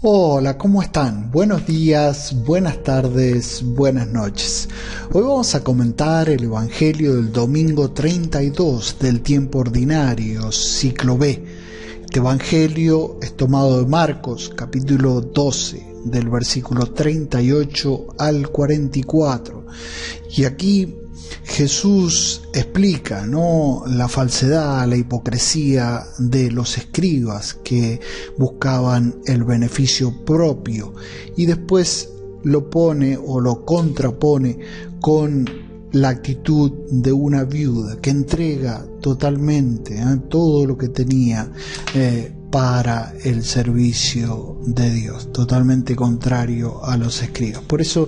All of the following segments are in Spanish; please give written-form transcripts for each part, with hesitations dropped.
Hola, ¿cómo están? Buenos días, buenas tardes, buenas noches. Hoy vamos a comentar el Evangelio del domingo 32 del tiempo ordinario, ciclo B. Este Evangelio es tomado de Marcos, capítulo 12, del versículo 38 al 44. Y aquí Jesús explica, la falsedad, la hipocresía de los escribas que buscaban el beneficio propio, y después lo pone o lo contrapone con la actitud de una viuda que entrega totalmente todo lo que tenía para el servicio de Dios, totalmente contrario a los escribas. Por eso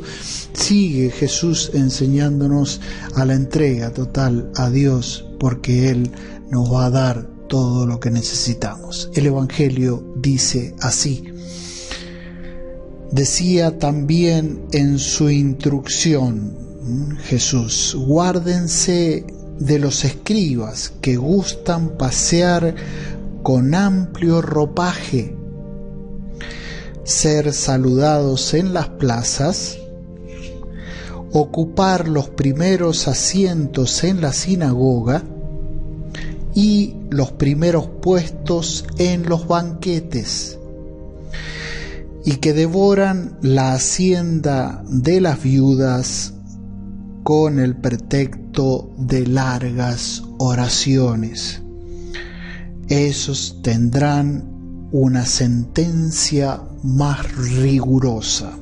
sigue Jesús enseñándonos a la entrega total a Dios, porque Él nos va a dar todo lo que necesitamos. El Evangelio dice así: decía también en su instrucción Jesús: guárdense de los escribas que gustan pasear con amplio ropaje, ser saludados en las plazas, ocupar los primeros asientos en la sinagoga y los primeros puestos en los banquetes, y que devoran la hacienda de las viudas con el pretexto de largas oraciones. Esos tendrán una sentencia más rigurosa.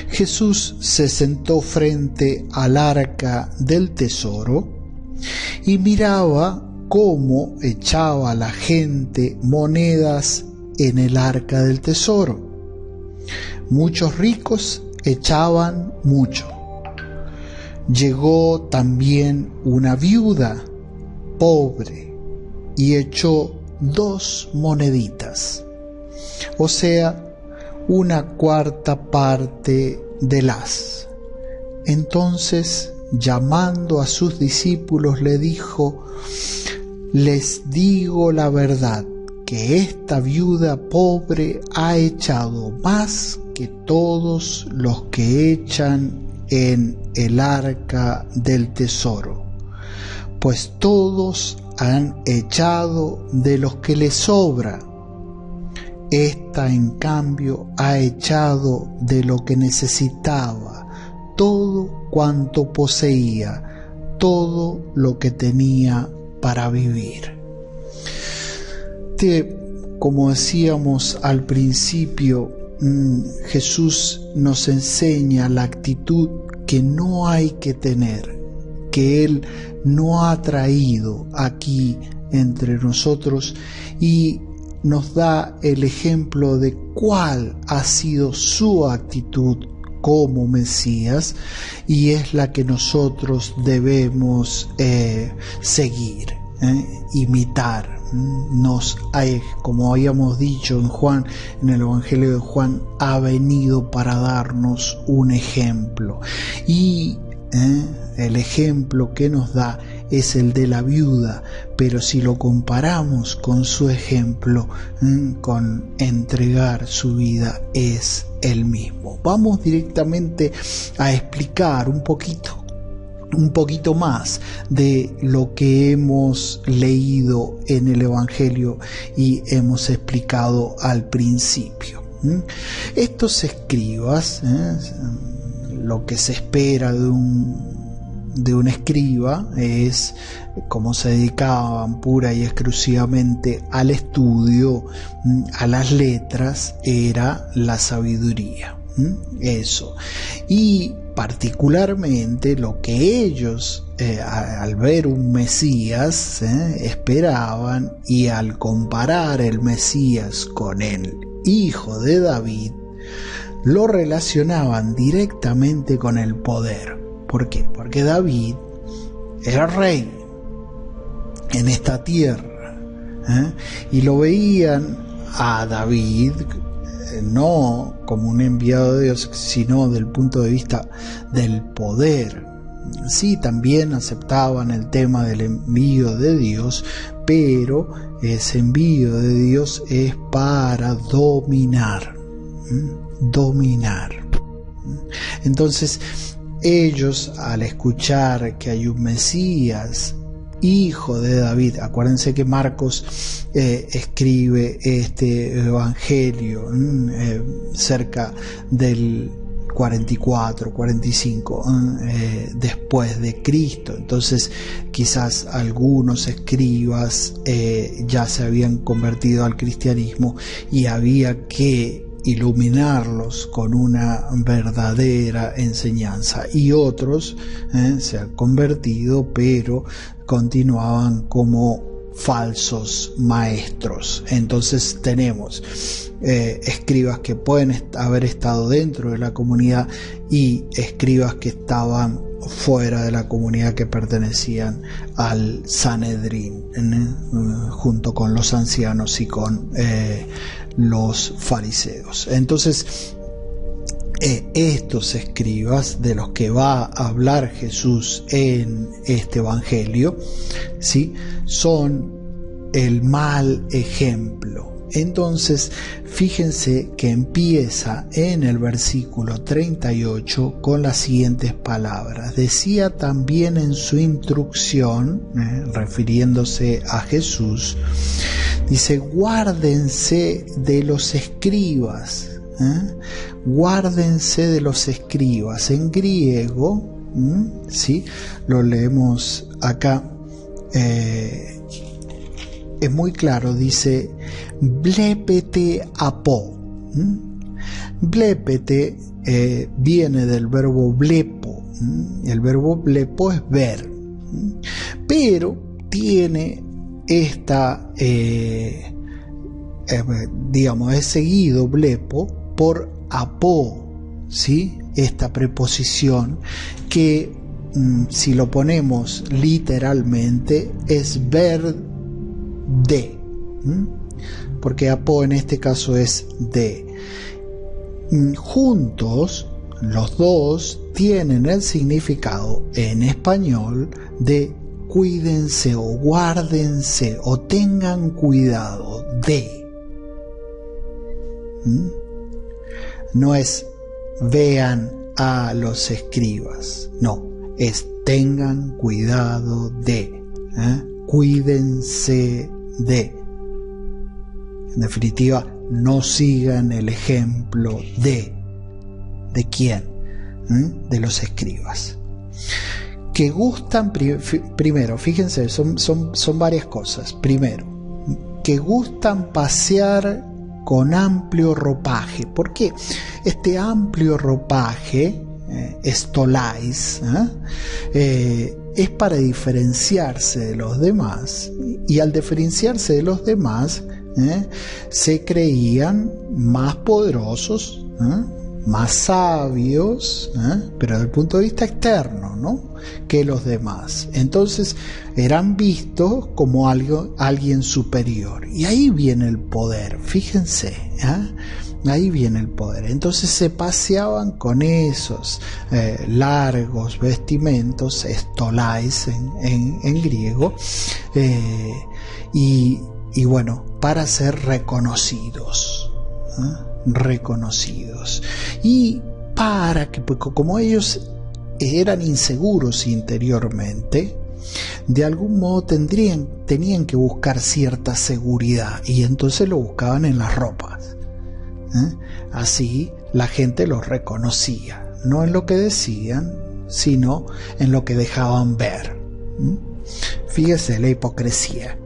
Jesús se sentó frente al arca del tesoro y miraba cómo echaba la gente monedas en el arca del tesoro. Muchos ricos echaban mucho. Llegó también una viuda pobre y echó 2 moneditas, o sea, una cuarta parte de las. Entonces, llamando a sus discípulos, le dijo: les digo la verdad, que esta viuda pobre ha echado más que todos los que echan en el arca del tesoro, pues todos han echado de los que les sobra. Esta, en cambio, ha echado de lo que necesitaba, todo cuanto poseía, todo lo que tenía para vivir. Como decíamos al principio, Jesús nos enseña la actitud que no hay que tener, que Él no ha traído aquí entre nosotros, y nos da el ejemplo de cuál ha sido su actitud como Mesías, y es la que nosotros debemos seguir, imitar. Como habíamos dicho en Juan, en el Evangelio de Juan, ha venido para darnos un ejemplo, y el ejemplo que nos da es el de la viuda, pero si lo comparamos con su ejemplo, con entregar su vida, es el mismo. Vamos directamente a explicar un poquito más de lo que hemos leído en el Evangelio y hemos explicado al principio. Estos escribas, lo que se espera de un escriba es, como se dedicaban pura y exclusivamente al estudio, a las letras, era la sabiduría. Eso. Y particularmente lo que ellos al ver un Mesías esperaban, y al comparar el Mesías con el hijo de David, lo relacionaban directamente con el poder. ¿Por qué? Porque David era rey en esta tierra, y lo veían a David no como un enviado de Dios, sino del punto de vista del poder. Sí, también aceptaban el tema del envío de Dios, pero ese envío de Dios es para dominar. Dominar. Entonces, ellos, al escuchar que hay un Mesías, hijo de David, acuérdense que Marcos escribe este evangelio cerca del 44, 45 después de Cristo. Entonces quizás algunos escribas ya se habían convertido al cristianismo y había que iluminarlos con una verdadera enseñanza, y otros se han convertido pero continuaban como falsos maestros. Entonces tenemos escribas que pueden haber estado dentro de la comunidad y escribas que estaban fuera de la comunidad, que pertenecían al Sanedrín, junto con los ancianos y con los fariseos. Entonces estos escribas de los que va a hablar Jesús en este evangelio, ¿sí?, son el mal ejemplo. Entonces, fíjense que empieza en el versículo 38 con las siguientes palabras. Decía también en su instrucción, refiriéndose a Jesús, dice: guárdense de los escribas. Guárdense de los escribas. En griego, ¿sí?, lo leemos acá, es muy claro, dice blepete apo. Blepete viene del verbo blepo. El verbo blepo es ver, pero tiene esta digamos, es seguido blepo por apo, ¿sí?, esta preposición que si lo ponemos literalmente es ver de, porque apo en este caso es de. Juntos los dos tienen el significado en español de cuídense o guárdense o tengan cuidado de. No es vean a los escribas, no, es tengan cuidado de, cuídense de. En definitiva, no sigan el ejemplo de quién, de los escribas, que gustan primero, fíjense, son varias cosas. Primero, que gustan pasear con amplio ropaje. ¿Por qué? Este amplio ropaje, stolais, es para diferenciarse de los demás, y al diferenciarse de los demás se creían más poderosos, más sabios, pero desde el punto de vista externo, ¿no?, que los demás. Entonces eran vistos como alguien superior, y ahí viene el poder, fíjense, ahí viene el poder. Entonces se paseaban con esos largos vestimentos, stolais en griego, y bueno, para ser reconocidos, y para que, pues, como ellos eran inseguros interiormente, de algún modo tenían que buscar cierta seguridad, y entonces lo buscaban en las ropas. Así la gente los reconocía, no en lo que decían, sino en lo que dejaban ver. Fíjese la hipocresía.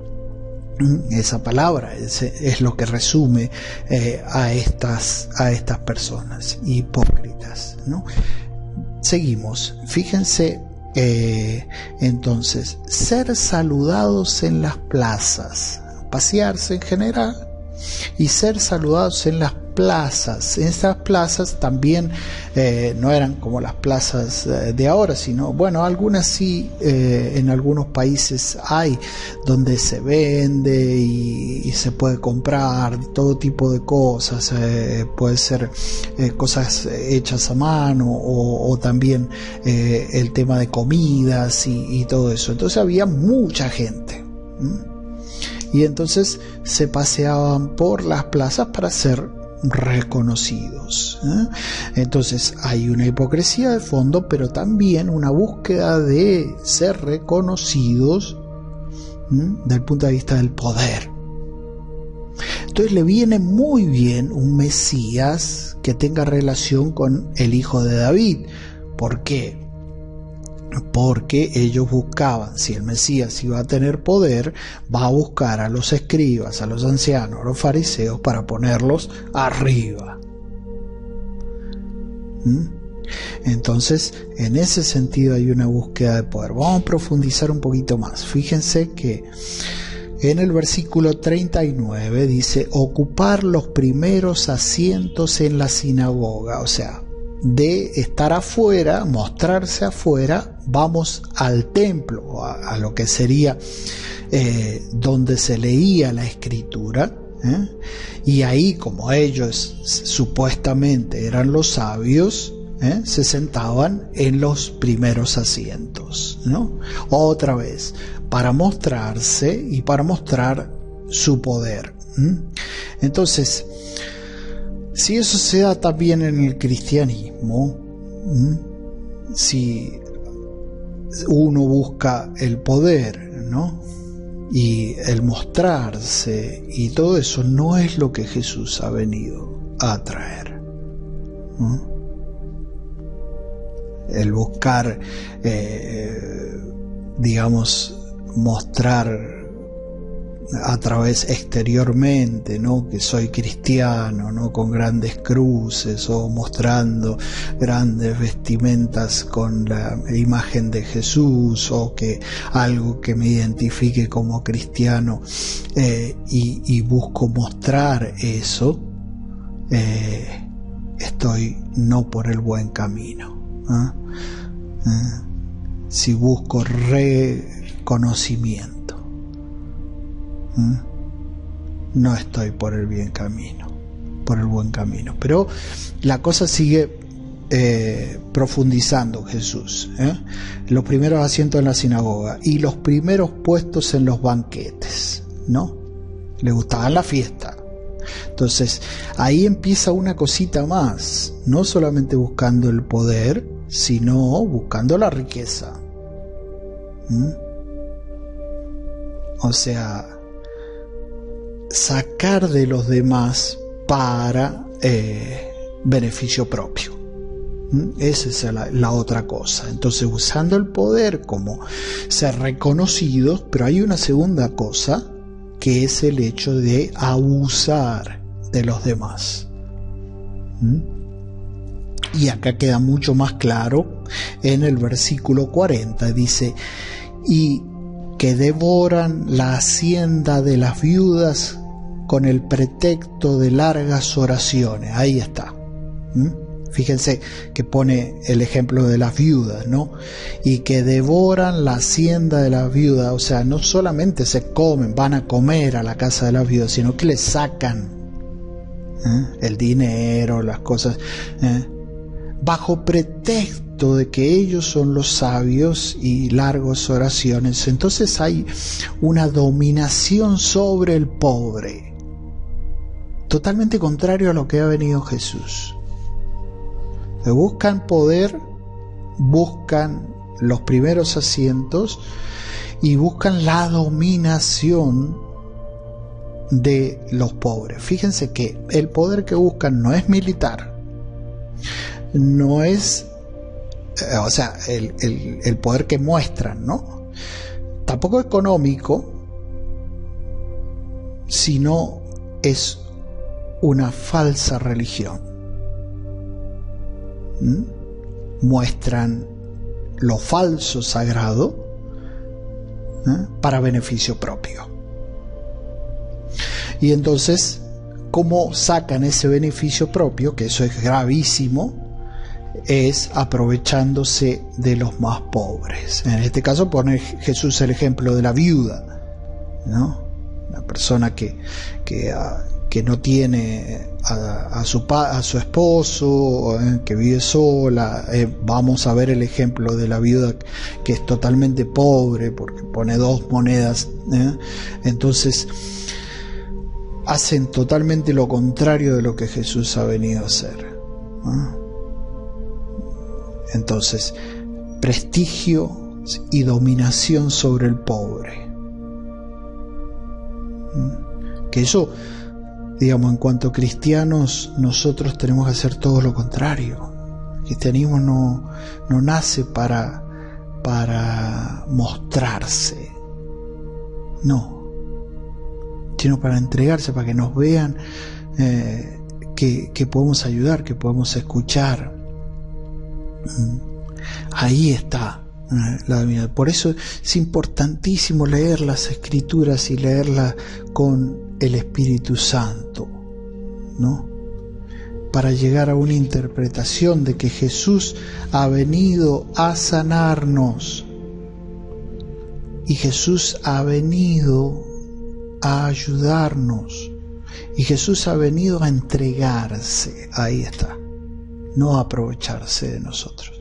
Esa palabra es lo que resume a estas personas hipócritas, ¿no? Seguimos, fíjense, entonces, ser saludados en las plazas, pasearse en general y ser saludados en las plazas. En estas plazas también no eran como las plazas de ahora, sino, bueno, algunas sí, en algunos países hay donde se vende y se puede comprar todo tipo de cosas, puede ser cosas hechas a mano o también el tema de comidas y todo eso. Entonces había mucha gente. Y entonces se paseaban por las plazas para ser reconocidos. Entonces hay una hipocresía de fondo, pero también una búsqueda de ser reconocidos desde el punto de vista del poder. Entonces le viene muy bien un Mesías que tenga relación con el hijo de David. ¿Por qué? Porque ellos buscaban, si el Mesías iba a tener poder, va a buscar a los escribas, a los ancianos, a los fariseos para ponerlos arriba. Entonces, en ese sentido hay una búsqueda de poder. Vamos a profundizar un poquito más. Fíjense que en el versículo 39 dice: ocupar los primeros asientos en la sinagoga. O sea, de estar afuera, mostrarse afuera, vamos al templo, a lo que sería donde se leía la escritura, y ahí, como ellos supuestamente eran los sabios, se sentaban en los primeros asientos, ¿no? Otra vez, para mostrarse y para mostrar su poder. Entonces, si eso se da también en el cristianismo, si uno busca el poder, ¿no?, y el mostrarse y todo eso, no es lo que Jesús ha venido a traer. El buscar, digamos, mostrar a través exteriormente, ¿no?, que soy cristiano, ¿no?, con grandes cruces, o mostrando grandes vestimentas con la imagen de Jesús, o que algo que me identifique como cristiano, y busco mostrar eso, estoy no por el buen camino. Si busco reconocimiento, no estoy por el buen camino. Pero la cosa sigue profundizando Jesús. Los primeros asientos en la sinagoga y los primeros puestos en los banquetes, ¿no? Le gustaba la fiesta. Entonces ahí empieza una cosita más, no solamente buscando el poder, sino buscando la riqueza. O sea, sacar de los demás para beneficio propio. Esa es la otra cosa. Entonces, usando el poder como ser reconocidos, pero hay una segunda cosa, que es el hecho de abusar de los demás. Y acá queda mucho más claro en el versículo 40, dice: y que devoran la hacienda de las viudas con el pretexto de largas oraciones. Ahí está. Fíjense que pone el ejemplo de las viudas, ¿no? Y que devoran la hacienda de las viudas. O sea, no solamente se comen, van a comer a la casa de las viudas, sino que le sacan el dinero, las cosas, bajo pretexto de que ellos son los sabios y largas oraciones. Entonces hay una dominación sobre el pobre, totalmente contrario a lo que ha venido Jesús. Buscan poder, buscan los primeros asientos y buscan la dominación de los pobres. Fíjense que el poder que buscan no es militar, no es, o sea, el poder que muestran, ¿no?, tampoco económico, sino es una falsa religión. Muestran lo falso sagrado para beneficio propio. Y entonces, ¿cómo sacan ese beneficio propio? Que eso es gravísimo. Es aprovechándose de los más pobres. En este caso pone Jesús el ejemplo de la viuda, ¿no? Una persona que no tiene a su esposo, que vive sola. Vamos a ver el ejemplo de la viuda que es totalmente pobre porque pone 2 monedas. Entonces hacen totalmente lo contrario de lo que Jesús ha venido a hacer. Entonces, prestigio y dominación sobre el pobre. Que eso, digamos, en cuanto a cristianos, nosotros tenemos que hacer todo lo contrario. El cristianismo no nace para mostrarse, no, sino para entregarse, para que nos vean que podemos ayudar, que podemos escuchar. Ahí está la divinidad. Por eso es importantísimo leer las Escrituras y leerlas con el Espíritu Santo, ¿no? Para llegar a una interpretación de que Jesús ha venido a sanarnos y Jesús ha venido a ayudarnos y Jesús ha venido a entregarse. Ahí está, no a aprovecharse de nosotros.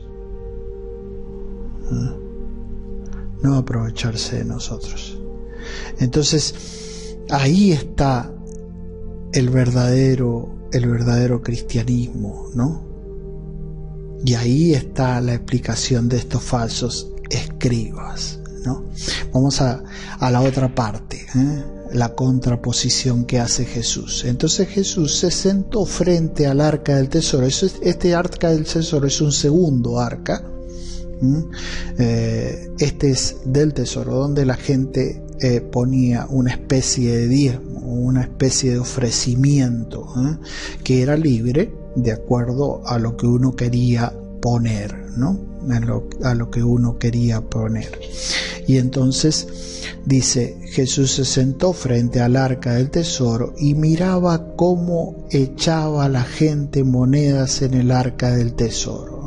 No aprovecharse de nosotros. Entonces ahí está el verdadero cristianismo, ¿no? Y ahí está la explicación de estos falsos escribas, ¿no? Vamos a la otra parte, la contraposición que hace Jesús. Entonces Jesús se sentó frente al arca del tesoro. Este arca del tesoro es un segundo arca. Este es del tesoro, donde la gente ponía una especie de diezmo, una especie de ofrecimiento, que era libre de acuerdo a lo que uno quería poner, ¿no? A lo que uno quería poner. Y entonces dice, Jesús se sentó frente al arca del tesoro y miraba cómo echaba la gente monedas en el arca del tesoro.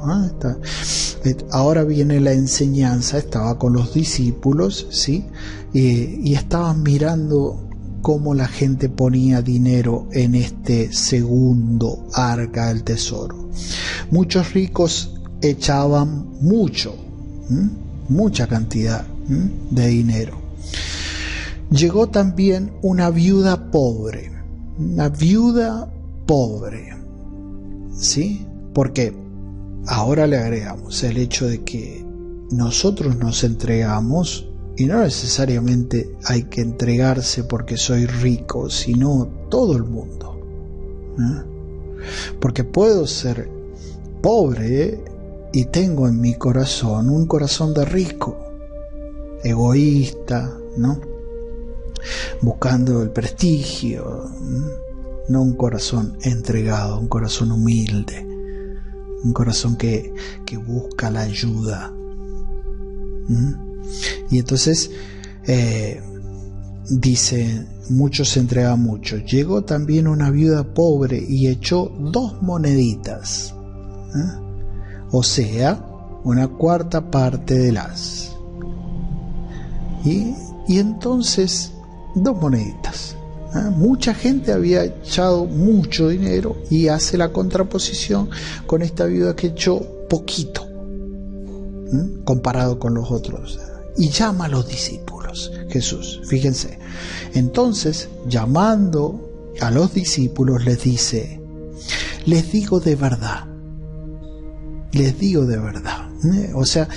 Ahora viene la enseñanza. Estaba con los discípulos, ¿sí? Y estaban mirando cómo la gente ponía dinero en este segundo arca del tesoro. Muchos ricos echaban mucha cantidad de dinero. Llegó también una viuda pobre, ¿sí? Porque ahora le agregamos el hecho de que nosotros nos entregamos, y no necesariamente hay que entregarse porque soy rico, sino todo el mundo, porque puedo ser pobre y tengo en mi corazón un corazón de rico, egoísta, ¿no? Buscando el prestigio, no un corazón entregado, un corazón humilde, un corazón que busca la ayuda. Y entonces dice, muchos se entregan mucho. Llegó también una viuda pobre y echó 2 moneditas, o sea, una cuarta parte de las. Y entonces 2 moneditas. Mucha gente había echado mucho dinero, y hace la contraposición con esta viuda que echó poquito, comparado con los otros. Y llama a los discípulos, Jesús, fíjense. Entonces, llamando a los discípulos, les dice, les digo de verdad. O sea,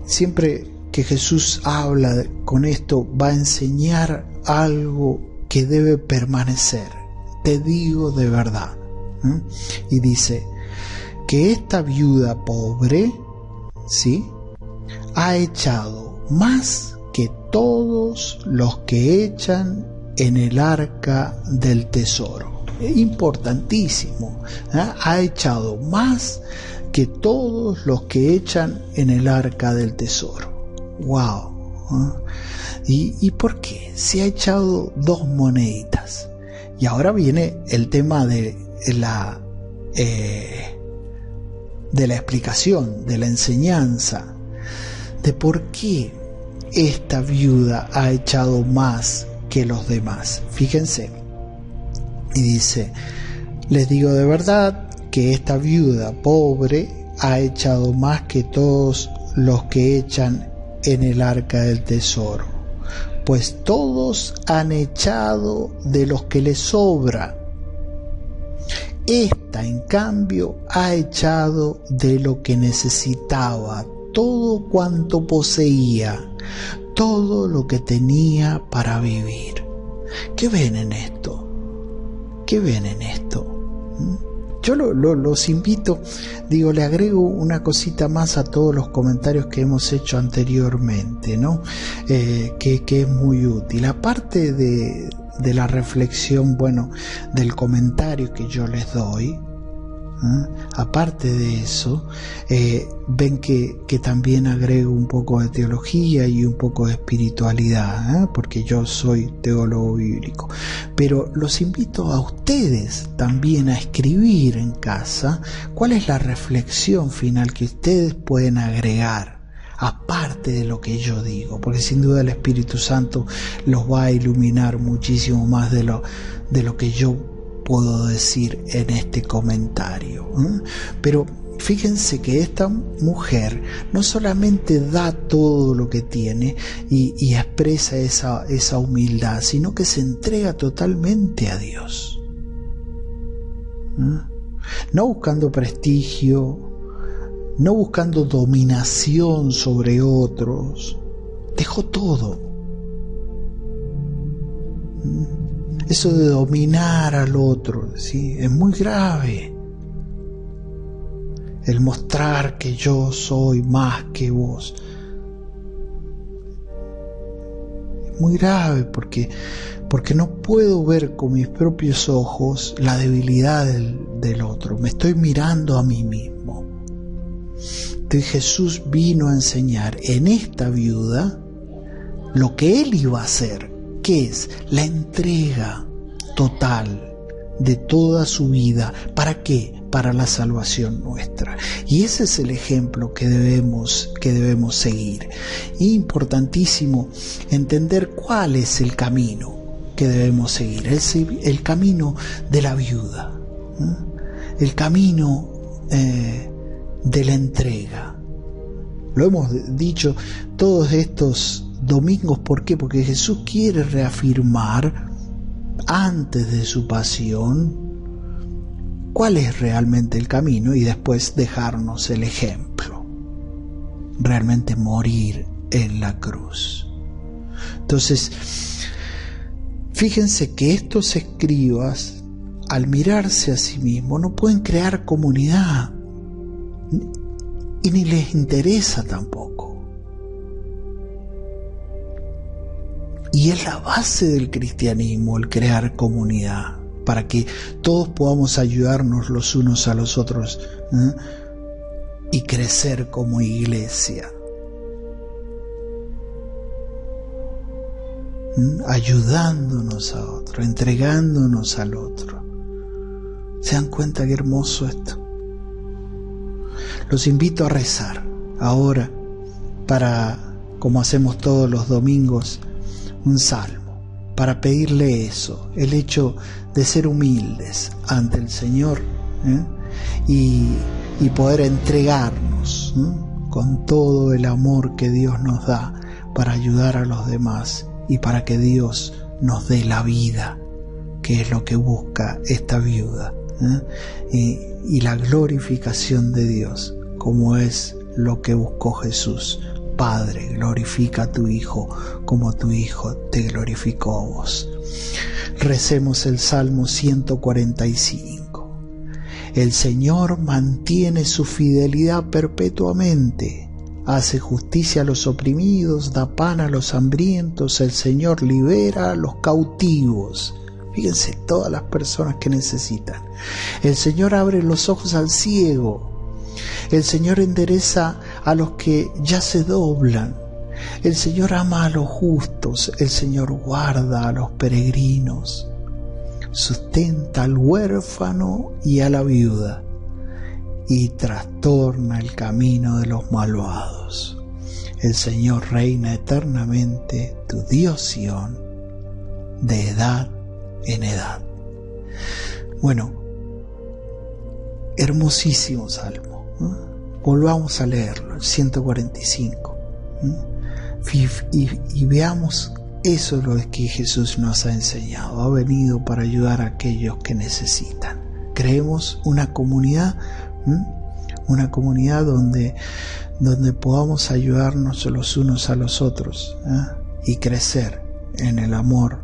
siempre que Jesús habla con esto, va a enseñar algo que debe permanecer. Te digo de verdad. Y dice que esta viuda pobre, ¿sí?, ha echado más que todos los que echan en el arca del tesoro. Importantísimo. Ha echado más que todos los que echan en el arca del tesoro. ¡Wow! ¿Y por qué? Se ha echado 2 moneditas. Y ahora viene el tema de la explicación, de la enseñanza, de por qué esta viuda ha echado más que los demás. Fíjense, y dice, Les digo de verdad que esta viuda pobre ha echado más que todos los que echan en el arca del tesoro, pues todos han echado de los que les sobra. Esta, en cambio, ha echado de lo que necesitaba, todo cuanto poseía, todo lo que tenía para vivir. ¿Qué ven en esto? ¿Qué ven en esto? Yo los invito, le agrego una cosita más a todos los comentarios que hemos hecho anteriormente, ¿no? Que es muy útil. Aparte de la reflexión, del comentario que yo les doy, aparte de eso, ven que también agrego un poco de teología y un poco de espiritualidad, porque yo soy teólogo bíblico. Pero los invito a ustedes también a escribir en casa cuál es la reflexión final que ustedes pueden agregar, aparte de lo que yo digo, porque sin duda el Espíritu Santo los va a iluminar muchísimo más de lo que yo puedo decir en este comentario. Pero fíjense que esta mujer no solamente da todo lo que tiene y expresa esa humildad, sino que se entrega totalmente a Dios. No buscando prestigio, no buscando dominación sobre otros, dejó todo. Eso de dominar al otro, ¿sí? Es muy grave. El mostrar que yo soy más que vos. Es muy grave porque no puedo ver con mis propios ojos la debilidad del otro. Me estoy mirando a mí mismo. Entonces Jesús vino a enseñar en esta viuda lo que Él iba a hacer, que es la entrega total de toda su vida. ¿Para qué? Para la salvación nuestra. Y ese es el ejemplo que debemos seguir. Y importantísimo entender cuál es el camino que debemos seguir. El camino de la viuda, el camino de la entrega. Lo hemos dicho todos estos domingos. ¿Por qué? Porque Jesús quiere reafirmar antes de su pasión cuál es realmente el camino y después dejarnos el ejemplo. Realmente morir en la cruz. Entonces, fíjense que estos escribas, al mirarse a sí mismos, no pueden crear comunidad y ni les interesa tampoco. Y es la base del cristianismo, el crear comunidad, para que todos podamos ayudarnos los unos a los otros, y crecer como iglesia. Ayudándonos a otro, entregándonos al otro. ¿Se dan cuenta qué hermoso esto? Los invito a rezar ahora, como hacemos todos los domingos, un salmo, para pedirle eso, el hecho de ser humildes ante el Señor, y poder entregarnos con todo el amor que Dios nos da para ayudar a los demás y para que Dios nos dé la vida, que es lo que busca esta viuda, y la glorificación de Dios, como es lo que buscó Jesús. Padre, glorifica a tu Hijo como tu Hijo te glorificó a vos. Recemos el Salmo 145. El Señor mantiene su fidelidad perpetuamente, hace justicia a los oprimidos, da pan a los hambrientos, el Señor libera a los cautivos. Fíjense, todas las personas que necesitan. El Señor abre los ojos al ciego. El Señor endereza a los que ya se doblan. El Señor ama a los justos. El Señor guarda a los peregrinos. Sustenta al huérfano y a la viuda, y trastorna el camino de los malvados. El Señor reina eternamente, tu Dios Sión, de edad en edad. Bueno, Hermosísimo salmo. Volvamos a leerlo, el 145. Y veamos, eso es lo que Jesús nos ha enseñado. Ha venido para ayudar a aquellos que necesitan. Creemos una comunidad donde podamos ayudarnos los unos a los otros, y crecer en el amor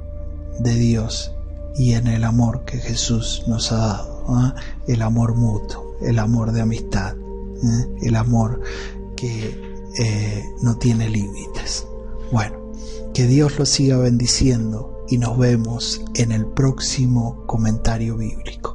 de Dios y en el amor que Jesús nos ha dado, el amor mutuo, el amor de amistad, el amor que no tiene límites. Bueno, que Dios los siga bendiciendo y nos vemos en el próximo comentario bíblico.